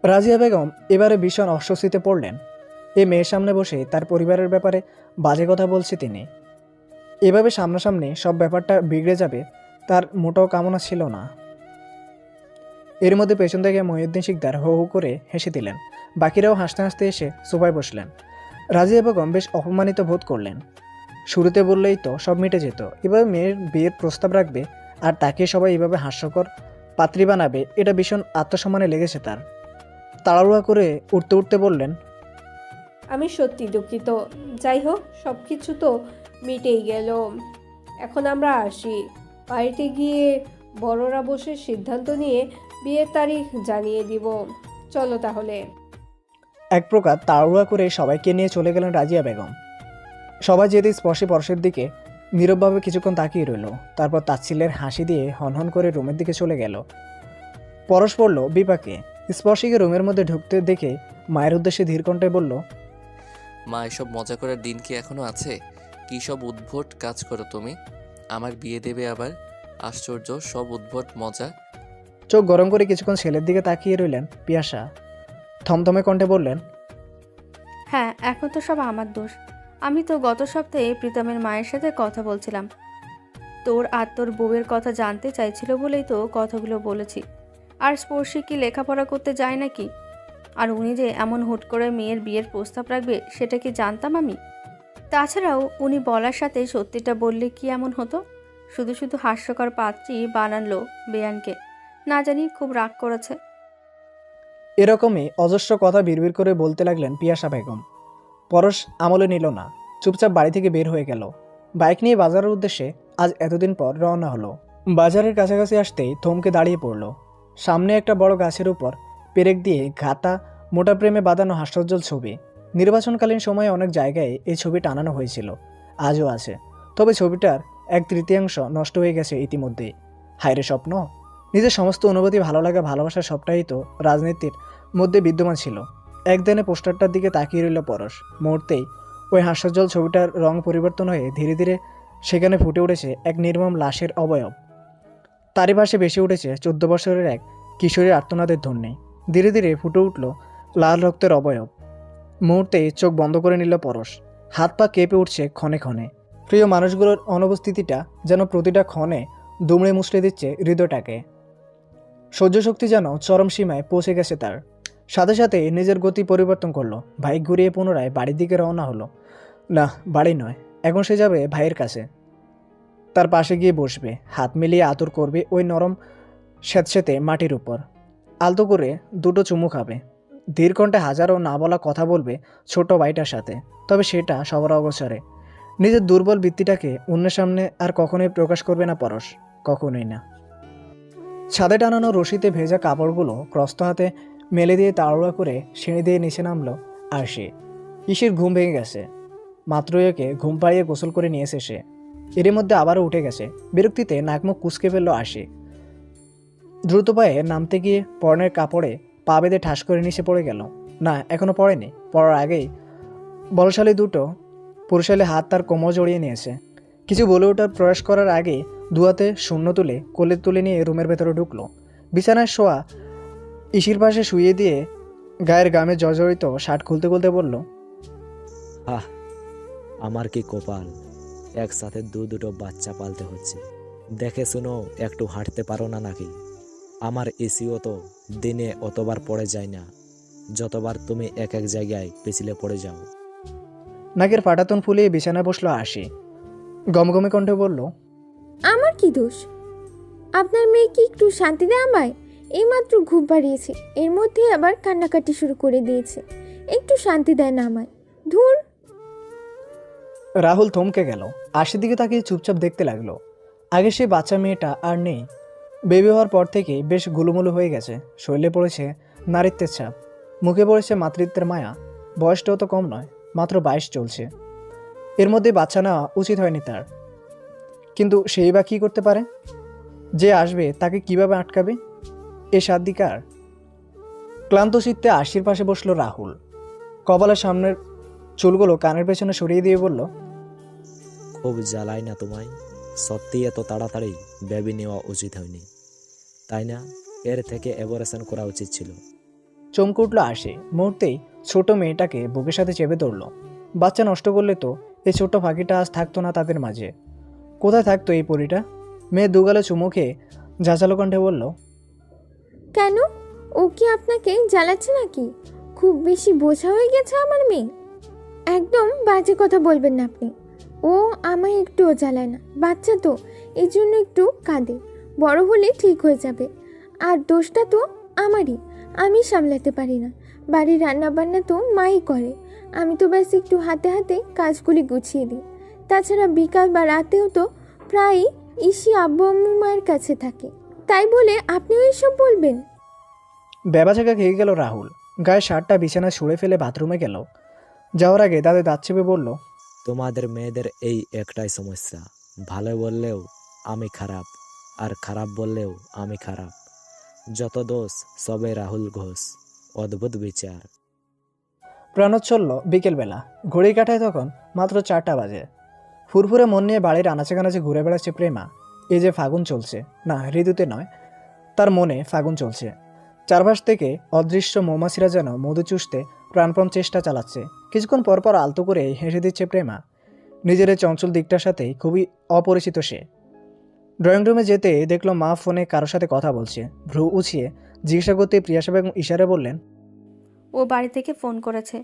রাজিয়া বেগম এবারে ভীষণ অস্বস্তিতে পড়লেন। এ মেয়ের সামনে বসে তার পরিবারের ব্যাপারে বাজে কথা বলছে তিনি। এভাবে সামনাসামনি সব ব্যাপারটা বিগড়ে যাবে তার মোটেও কামনা ছিল না। এর মধ্যে পেছন থেকে মহিউদ্দিন শিকদার হো হো করে হেসে দিলেন। বাকিরাও হাসতে হাসতে এসে সোফায় বসলেন। রাজিয়া বেগম বেশ অপমানিত বোধ করলেন। শুরুতে বললেই তো সব মিটে যেত, এভাবে মেয়ের বিয়ের প্রস্তাব রাখবে আর তাকে সবাই এভাবে হাস্যকর পাত্রী বানাবে, এটা ভীষণ আত্মসম্মানে লেগেছে তার। তাড়াহুড়া করে উঠতে উঠতে বললেন, আমি সত্যি দুঃখিত। যাই হোক, সব কিছু তো মিটেই গেল। এখন আমরা আসি। বাড়িতে গিয়ে বড়রা বসে সিদ্ধান্ত নিয়ে বিয়ের তারিখ জানিয়ে দিব। চলো তাহলে। এক প্রকার তাড়াহুড়া করে সবাইকে নিয়ে চলে গেলেন রাজিয়া বেগম। সবাই যেতে স্পর্শে পরশের দিকে নীরবভাবে কিছুক্ষণ তাকিয়ে রইল। তারপর তাচ্ছিল্যের হাসি দিয়ে হনহন করে রুমের দিকে চলে গেল। পরশ পড়ল বিপাকে। স্পর্শীকে রুমের মধ্যে ঢুকতে দেখে মায়ের উদ্দেশ্যে ধীর কণ্ঠে বলল, মা, এসব মজা করার দিন কি এখনো আছে? কী সব উদ্ভট কাজ করো তুমি? আমার বিয়ে দেবে আবার? আশ্চর্য, সব উদ্ভট মজা। চোখ গরম করে কিছুক্ষণ ছেলের দিকে তাকিয়ে রইলেন পিয়াসা। থমথমে কণ্ঠে বললেন, হ্যাঁ, এখন তো সব আমার দোষ। আমি তো গত সপ্তাহে প্রীতমের মায়ের সাথে কথা বলছিলাম। তোর আর তোর বউয়ের কথা জানতে চাইছিল বলেই তো কথাগুলো বলেছি। আর স্পর্শী কি লেখাপড়া করতে যায় নাকি? আর উনি যে এমন হুট করে মেয়ের বিয়ের প্রস্তাব রাখবে সেটা কি জানতাম আমি? তাছাড়াও উনি বলার সাথে সত্যিটা বললে কি এমন হতো? শুধু শুধু হাস্যকর পাত্রী বানালো বেয়ানকে। না জানি খুব রাগ করেছে। এরকমই অজস্র কথা বিড়বিড় করে বলতে লাগলেন পিয়াসা বেগম। পরশ আমলে নিল না, চুপচাপ বাড়ি থেকে বের হয়ে গেল। বাইক নিয়ে বাজারের উদ্দেশ্যে আজ এতদিন পর রওনা হলো। বাজারের কাছাকাছি আসতেই থমকে দাঁড়িয়ে পড়ল। সামনে একটা বড় গাছের উপর পেরেক দিয়ে ঘাতা মোটা প্রেমে বাঁধানো হাস্যোজ্জ্বল ছবি। নির্বাচনকালীন সময়ে অনেক জায়গায় এই ছবি টানানো হয়েছিল, আজও আছে। তবে ছবিটার 1/3 নষ্ট হয়ে গেছে ইতিমধ্যেই। হায়রে স্বপ্ন! নিজের সমস্ত অনুভূতি, ভালো লাগা, ভালোবাসা সবটাই তো রাজনীতির মধ্যে বিদ্যমান ছিল। একদিনে পোস্টারটার দিকে তাকিয়ে রইল পরশ। মুহূর্তেই ওই হাস্যোজ্জ্বল ছবিটার রং পরিবর্তন হয়ে ধীরে ধীরে সেখানে ফুটে উঠেছে এক নির্মম লাশের অবয়ব। তারই পাশে বেশি উঠেছে 14 বছরের এক কিশোরীর আর্তনাদের ধ্বনি। ধীরে ধীরে ফুটে উঠল লাল রক্তের অবয়ব। মুহূর্তেই চোখ বন্ধ করে নিল পরশ। হাত পা কেঁপে উঠছে ক্ষণে ক্ষণে। প্রিয় মানুষগুলোর অনুপস্থিতিটা যেন প্রতিটা ক্ষণে দুমড়ে মুচড়ে দিচ্ছে হৃদয়টাকে। সহ্য শক্তি যেন চরম সীমায় পৌঁছে গেছে তার। সাথে সাথে নিজের গতি পরিবর্তন করলো। বাইক ঘুরিয়ে পুনরায় বাড়ির দিকে রওনা হলো। না, বাড়ি নয়, এখন সে যাবে ভাইয়ের কাছে। তার পাশে গিয়ে বসবে, হাত মিলিয়ে আদর করবে ওই নরম স্যাঁতস্যাঁতে মাটির উপর। আলতো করে দুটো চুমু খাবে। ধীর কণ্ঠে হাজারো না বলা কথা বলবে ছোট ভাইটার সাথে, তবে সেটা সবার অগোচরে। নিজের দুর্বল বৃত্তিটাকে অন্যের সামনে আর কখনোই প্রকাশ করবে না পরশ, কখনোই না। ছাদে টানানো রশিতে ভেজা কাপড়গুলো ক্রস্ত হাতে মেলে দিয়ে তাড়াহুড়া করে সিঁড়ি দিয়ে নিচে নামলো আরশি। ইসির ঘুম ভেঙে গেছে। মাত্রই ওকে ঘুম পাড়িয়ে গোসল করে নিয়েছে সে। এরই মধ্যে আবারও উঠে গেছে। বিরক্তিতে নাকমুখ কুঁচকে ফেলল আরশি। দ্রুত পায়ে নামতে গিয়ে পরনের কাপড়ে পা বেঁধে ঠাস করে নিচে পড়ে গেল। না, এখনো পড়েনি। পড়ার আগেই বলশালী দুটো পুরুষালী হাত তার কোমর জড়িয়ে নিয়েছে। কিছু বলে ওঠার প্রয়াস করার আগে দুহাতে শূন্য তুলে কোলে তুলে নিয়ে রুমের ভেতরে ঢুকলো। বিছানায় শোয়া ইসির পাশে শুইয়ে দিয়ে গায়ের গামে জর্জরিত শার্ট খুলতে খুলতে বলল, আহ, আমার কি কপাল! একসাথে দুটো বাচ্চা পালতে হচ্ছে। দেখে শুনো একটু হাঁটতে পারো না নাকি? আমার এসিও তো দিনে অতবার পড়ে যায় না, যতবার তুমি এক এক জায়গায় পিছলে পড়ে যাও। নাকের পাটাতন ফুলিয়ে বিছানায় বসলো আশি। গমগমে কণ্ঠে বলল, আমার কি দোষ? আপনার মেয়ে কি একটু শান্তি দেয় আমায়? এইমাত্র ঘুম পাড়িয়েছে, এর মধ্যে আবার কান্নাকাটি শুরু করে দিয়েছে। একটু শান্তি দেয় না আমায়। ধুর! রাহুল থমকে গেল। আশির দিকে তাকিয়ে চুপচাপ দেখতে লাগলো। আগে সেই বাচ্চা মেয়েটা আর নেই। বেবি হওয়ার পর থেকে বেশ গুলুমুলু হয়ে গেছে। শরীরে পড়েছে নারীত্বের ছাপ, মুখে পড়েছে মাতৃত্বের মায়া। বয়সটাও তো কম নয়, মাত্র 22 চলছে। এর মধ্যে বাচ্চা নেওয়া উচিত হয়নি তার। কিন্তু সেই বা কী করতে পারে? যে আসবে তাকে কিভাবে আটকাবে? এ সাধ্য ক্লান্ত চিত্তে আশির পাশে বসলো রাহুল। কপালের সামনের চুলগুলো কানের পেছনে সরিয়ে দিয়ে বলল, খুব জ্বালায় না তোমায়? সত্যি এত তাড়াতাড়ি বেবি নেওয়া উচিত হয়নি, তাই না? এর থেকে অ্যাবরেশন করা উচিত ছিল। চমকে উঠল আশি। মুহূর্তেই ছোট মেয়েটাকে বুকের সাথে চেপে ধরল। বাচ্চা নষ্ট করলে তো এই ছোট্ট ফাঁকিটা আজ থাকতো না তাদের মাঝে। কোথায় থাকতো এই পরিটা? মেয়ে দুগালে চুমু খেয়ে ঝাঁঝালো কণ্ঠে বলল, কেন, ও কি আপনাকে জ্বালাচ্ছে নাকি? খুব বেশি বোঝা হয়ে গেছে আমার মেয়ে। একদম বাজে কথা বলবেন না আপনি। ও আমায় একটুও জ্বালায় না, বাচ্চা তো এই জন্য একটু কাঁদে, বড় হলে ঠিক হয়ে যাবে। আর দোষটা তো আমারই, আমি সামলাতে পারি না। বাড়ির রান্নাবান্না তো মাই করে, আমি তো ব্যাস একটু হাতে হাতে কাজগুলি গুছিয়ে দিই। তাছাড়া বিকাল বা রাতেও তো প্রায়ই ইসি আব্বু আম্মু মায়ের কাছে থাকে, তাই বলে আপনিও এইসব বলবেন? বেবাচাকা খেয়ে গেল রাহুল। গায়ে শার্টটা বিছানায় ছুঁড়ে ফেলে বাথরুমে গেল। যাওয়ার আগে দাদা দাঁত চেপে বলল, তোমাদের মেয়েদের এই একটাই সমস্যা, ভালো বললেও আমি খারাপ, আর খারাপ বললেও আমি খারাপ। যত দোষ সবে রাহুল ঘোষ। অদ্ভুত বিচার। প্রাণোচ্ছল্ল বিকেলবেলা। ঘড়ি কাটায় তখন মাত্র 4টা বাজে। ফুরফুরে মন নিয়ে বাড়ির আনাচে কানাচে ঘুরে বেড়াচ্ছে প্রেমা। এই যে ফাগুন চলছে, না ঋতুতে নয়, তার মনে ফাগুন চলছে। চারপাশ থেকে অদৃশ্য মৌমাছিরা যেন মধু চুষতে প্রাণপণ চেষ্টা চালাচ্ছে। কিছুক্ষণ পরপর আলতো করে হেসে দিচ্ছে প্রেমা। নিজের এই চঞ্চল দিকটার সাথে খুবই অপরিচিত সে। ড্রয়িং রুমে যেতে দেখলো মা ফোনে কারোর সাথে কথা বলছে। ভ্রু উছিয়ে জিজ্ঞাসা করতে প্রিয়াশা বেগম ইশারা বললেন, ও বাড়ি থেকে ফোন করেছে।